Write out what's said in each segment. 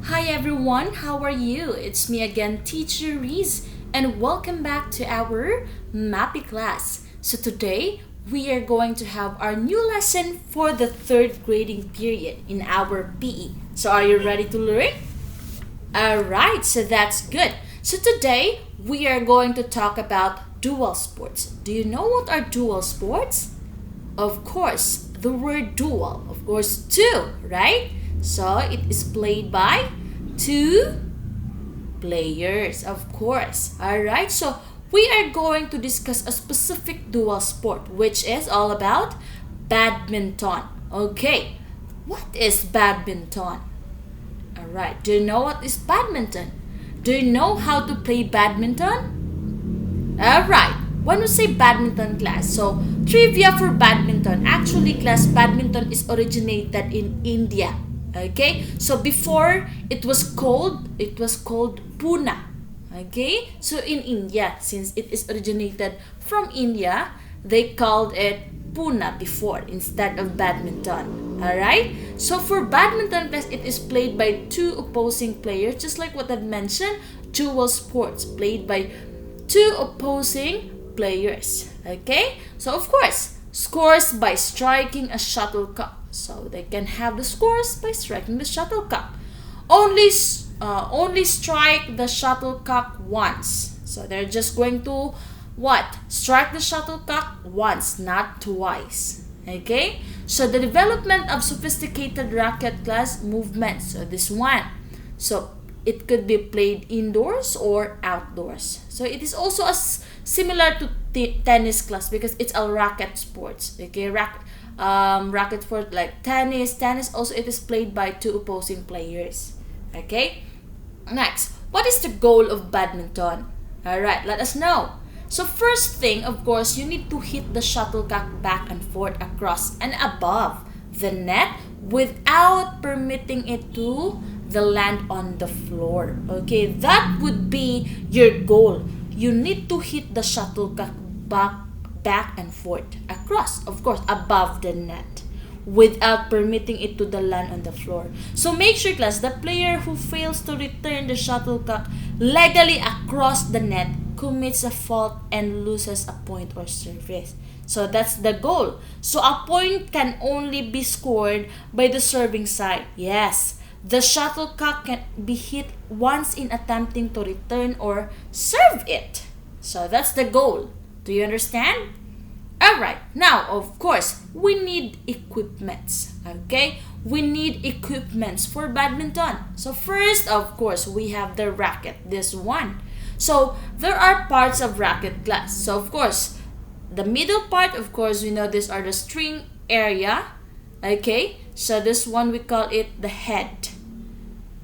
Hi everyone, how are you? It's me again, Teacher Reese, and welcome back to our MAPI class. So today, we are going to have our new lesson for the third grading period in our PE. So are you ready to learn? Alright, so that's good. So today, we are going to talk about dual sports. Do you know what are dual sports? Of course, the word dual, of course, two, right? So it is played by two players, of course. Alright, so we are going to discuss a specific dual sport, which is all about badminton. Okay, what is badminton? Alright, do you know what is badminton? Do you know how to play badminton? Alright, when we say badminton class, so trivia for badminton. Actually, class, badminton is originated in India. Okay, so before it was called Pune. Okay, so in India, since it is originated from India, they called it Pune before instead of badminton. Alright, so for badminton class, it is played by two opposing players, just like what I've mentioned, dual sports played by two opposing players. Okay, so of course, scores by striking a shuttlecock. So they can have the scores by striking the shuttlecock. Only strike the shuttlecock once. So they're just going to what? Strike the shuttlecock once, not twice. Okay? So the development of sophisticated racket class movements. So this one. So it could be played indoors or outdoors. So it is also similar to tennis class because it's a racket sports. Okay, racket sport like tennis. Tennis also it is played by two opposing players. Okay. Next, what is the goal of badminton? All right, let us know. So first thing, of course, you need to hit the shuttlecock back and forth across and above the net without permitting it to the land on the floor. Okay, that would be your goal. You need to hit the shuttlecock back and forth across, of course, above the net without permitting it to the land on the floor. So make sure, class, the player who fails to return the shuttlecock legally across the net commits a fault and loses a point or service. So that's the goal. So a point can only be scored by the serving side. Yes, the shuttlecock can be hit once in attempting to return or serve it. So that's the goal. Do you understand? Alright, now of course, we need equipments. Okay? We need equipments for badminton. So first, of course, we have the racket, this one. So there are parts of racket class. So of course, the middle part, of course, we know these are the string area. Okay? So this one we call it the head.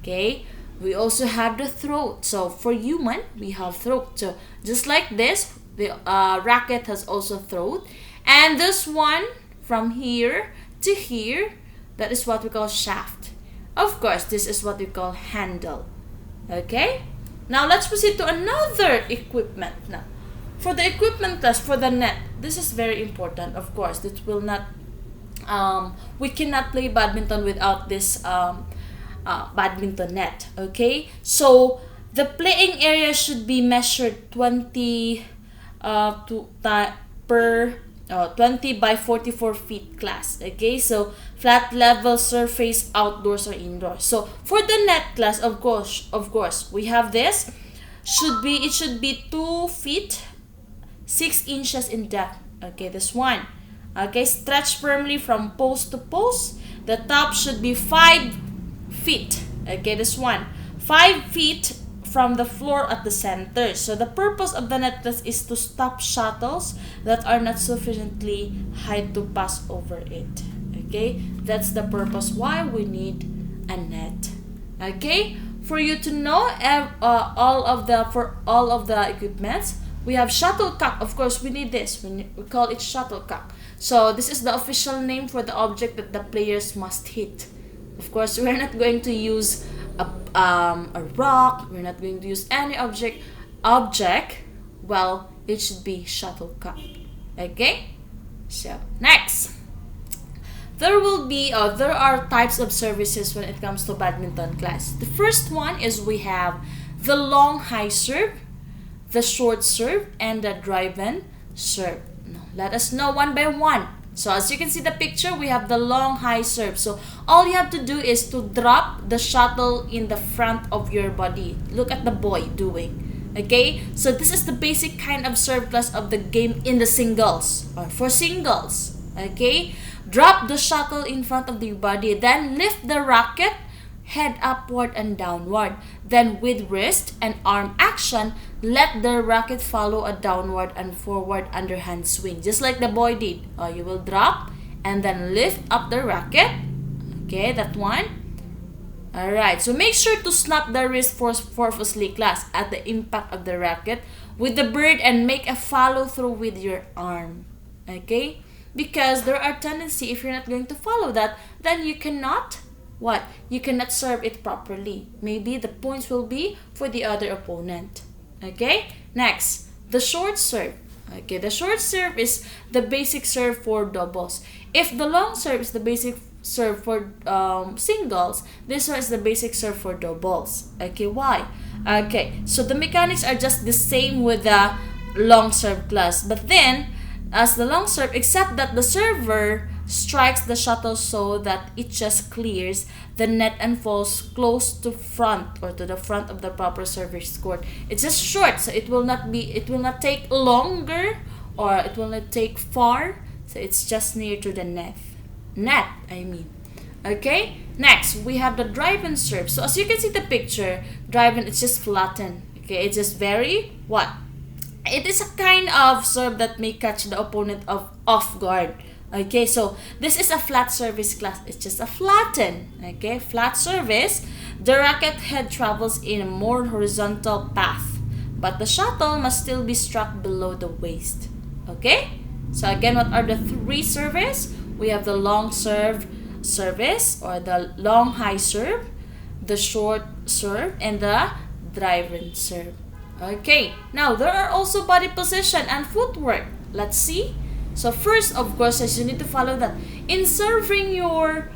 Okay? We also have the throat. So for human, we have throat. So just like this, the racket has also throat. And this one, from here to here, that is what we call shaft. Of course, this is what we call handle. Okay? Now, let's proceed to another equipment. Now, for the equipment class, for the net, this is very important. Of course, it will not, we cannot play badminton without this badminton net. Okay? So, the playing area should be measured 20 by 44 feet class. Okay, so flat level surface outdoors or indoors. So for the net class, of course we have this. It should be 2 feet 6 inches in depth. Okay, this one. Okay, stretch firmly from post to post. The top should be 5 feet. Okay, this one. 5 feet from the floor at the center. So the purpose of the net class is to stop shuttles that are not sufficiently high to pass over it. Okay, that's the purpose why we need a net. Okay, for you to know all of the equipments, we have shuttlecock. Of course, we need this. We call it shuttlecock. So this is the official name for the object that the players must hit. Of course, we're not going to use a rock. We're not going to use any object. Well, it should be shuttlecock. Okay? So, next. there are types of services when it comes to badminton class. The first one is we have the long high serve, the short serve, and the drive-in serve. Now, let us know one by one. So as you can see the picture, we have the long high serve. So all you have to do is to drop the shuttle in the front of your body. Look at the boy doing. Okay, so this is the basic kind of serve class of the game in the singles or for singles. Okay, drop the shuttle in front of the body, then lift the racket head upward and downward. Then with wrist and arm action, let the racket follow a downward and forward underhand swing, just like the boy did. You will drop and then lift up the racket. Okay, that one. Alright, so make sure to snap the wrist forcefully, class, at the impact of the racket with the bird and make a follow through with your arm. Okay, because there are tendency, if you're not going to follow that, then you cannot you cannot serve it properly. Maybe the points will be for the other opponent. Okay, next, the short serve. Okay, the short serve is the basic serve for doubles. If the long serve is the basic serve for singles, this one is the basic serve for doubles. Okay, why? Okay, so the mechanics are just the same with the long serve class, but then as the long serve, except that the server strikes the shuttle so that it just clears the net and falls close to front or to the front of the proper server's court. It's just short, so it will not take longer or it will not take far, so it's just near to the net I mean. Okay, next we have the drive-in serve. So as you can see the picture, drive-in, it's just flattened. Okay, it's just very it is a kind of serve that may catch the opponent off guard. Okay, so this is a flat service class. It's just a flatten. Okay, flat service. The racket head travels in a more horizontal path, but the shuttle must still be struck below the waist. Okay, so again, what are the three serves? We have the long serve service or the long high serve, the short serve, and the drive-in serve. Okay, now there are also body position and footwork. Let's see. So first, of course, as you need to follow that in serving your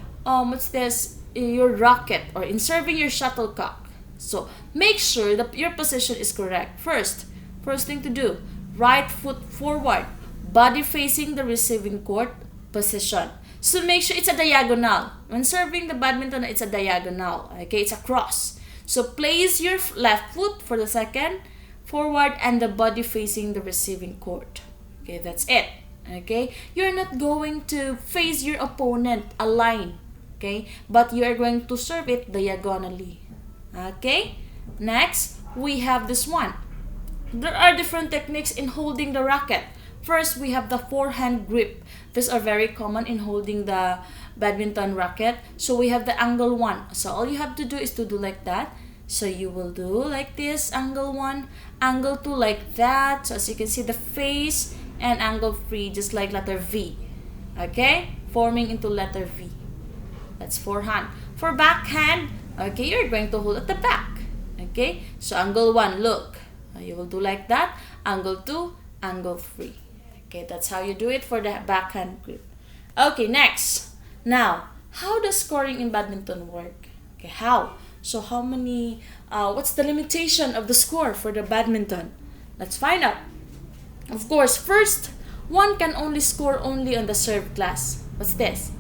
your racket or in serving your shuttlecock. So make sure that your position is correct. First thing to do, right foot forward, body facing the receiving court position. So make sure it's a diagonal. When serving the badminton, it's a diagonal. Okay, it's a cross. So place your left foot for the second, forward, and the body facing the receiving court. Okay, that's it. Okay, you're not going to face your opponent a line. Okay, but you are going to serve it diagonally. Okay, next we have this one. There are different techniques in holding the racket. First, we have the forehand grip. These are very common in holding the badminton racket. So we have the angle 1. So all you have to do is to do like that. So you will do like this, angle 1, angle 2 like that. So as you can see, the face and angle 3 just like letter V. Okay, forming into letter V. That's forehand. For backhand, okay, you're going to hold at the back. Okay, so angle 1, look. You will do like that, angle 2, angle 3. Okay, that's how you do it for the backhand grip. Okay, next. Now, how does scoring in badminton work? Okay, how? So how many, what's the limitation of the score for the badminton? Let's find out. Of course, first, one can only score only on the serve class. What's this?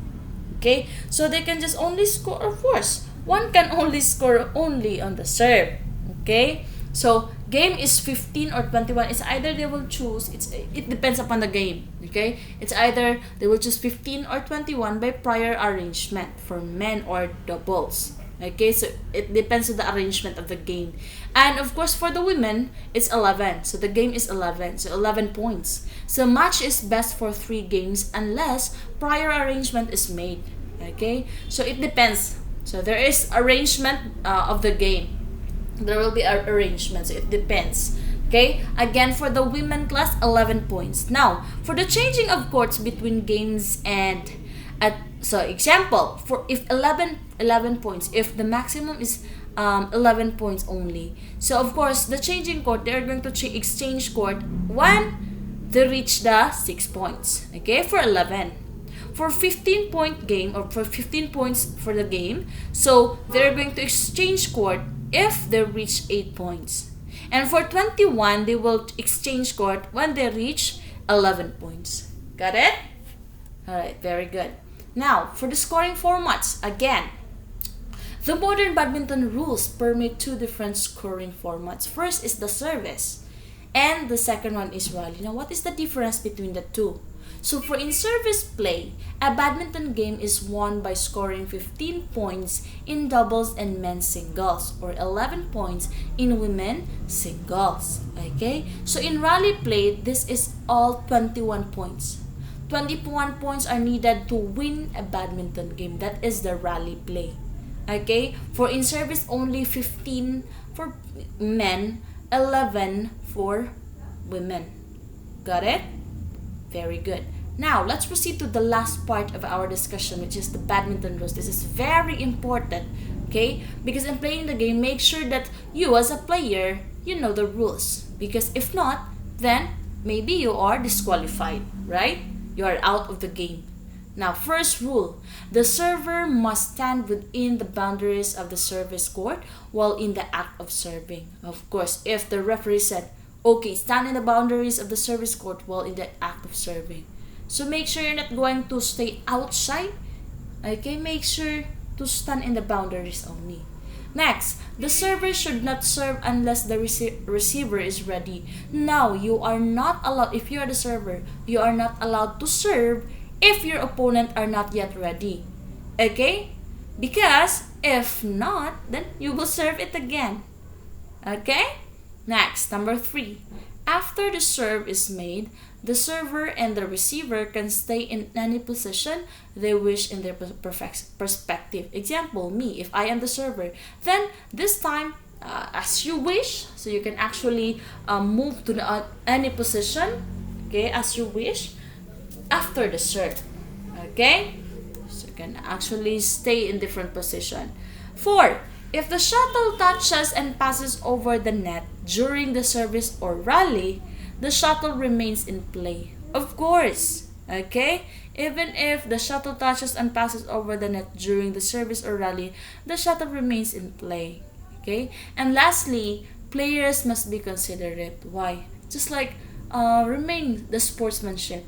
Okay, so they can just only score, of course, one can only score only on the serve. Okay, so game is 15 or 21. It's either they will choose, it depends upon the game. Okay, it's either they will choose 15 or 21 by prior arrangement for men or doubles. Okay, so it depends on the arrangement of the game. And of course, for the women, it's 11. So the game is 11. So 11 points. So match is best for 3 games unless prior arrangement is made. Okay, so it depends. So there is arrangement of the game. There will be arrangements. So it depends. Okay, again for the women class, 11 points. Now, for the changing of courts between games and so example, for if 11 points, if the maximum is 11 points only, so of course the changing court, they're going to exchange court when they reach the 6 points. Okay, for 11. for 15-point game or for 15 points for the game. So they're going to exchange court if they reach 8 points. And for 21, they will exchange court when they reach 11 points. Got it? Alright, very good. Now, for the scoring formats, again, the modern badminton rules permit two different scoring formats. First is the service, and the second one is rally. Now, what is the difference between the two? So, for in-service play, a badminton game is won by scoring 15 points in doubles and men's singles, or 11 points in women singles. Okay? So, in rally play, this is all 21 points. 21 points are needed to win a badminton game. That is the rally play. Okay? For in-service, only 15 for men, 11 for women. Got it? Very good. Now, let's proceed to the last part of our discussion, which is the badminton rules. This is very important, okay? Because in playing the game, make sure that you as a player, you know the rules. Because if not, then maybe you are disqualified, right? You are out of the game. Now, first rule, the server must stand within the boundaries of the service court while in the act of serving. Of course, if the referee said, okay, stand in the boundaries of the service court while in the act of serving. So make sure you're not going to stay outside. Okay, make sure to stand in the boundaries only. Next, the server should not serve unless the receiver is ready. Now, you are not allowed, if you are the server, you are not allowed to serve if your opponent are not yet ready. Okay? Because if not, then you will serve it again. Okay? Next, number 3. After the serve is made, the server and the receiver can stay in any position they wish in their perspective. Example, me, if I am the server, then this time, as you wish, so you can actually move to any position, okay, as you wish, after the serve, okay? So you can actually stay in different position. 4. If the shuttle touches and passes over the net during the service or rally, the shuttle remains in play. Of course, okay? Even if the shuttle touches and passes over the net during the service or rally, the shuttle remains in play. Okay? And lastly, players must be considerate. Why? Just like remain the sportsmanship.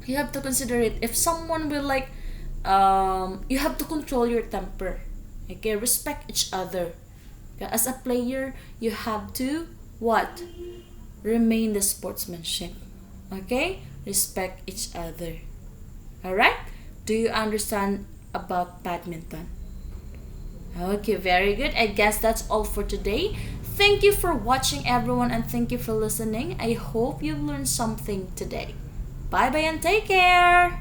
You have to consider it. If someone will like, you have to control your temper. Okay? Respect each other. Okay? As a player, you have to what? Remain the sportsmanship. Okay? Respect each other. Alright? Do you understand about badminton? Okay, very good. I guess that's all for today. Thank you for watching, everyone, and thank you for listening. I hope you learned something today. Bye-bye and take care!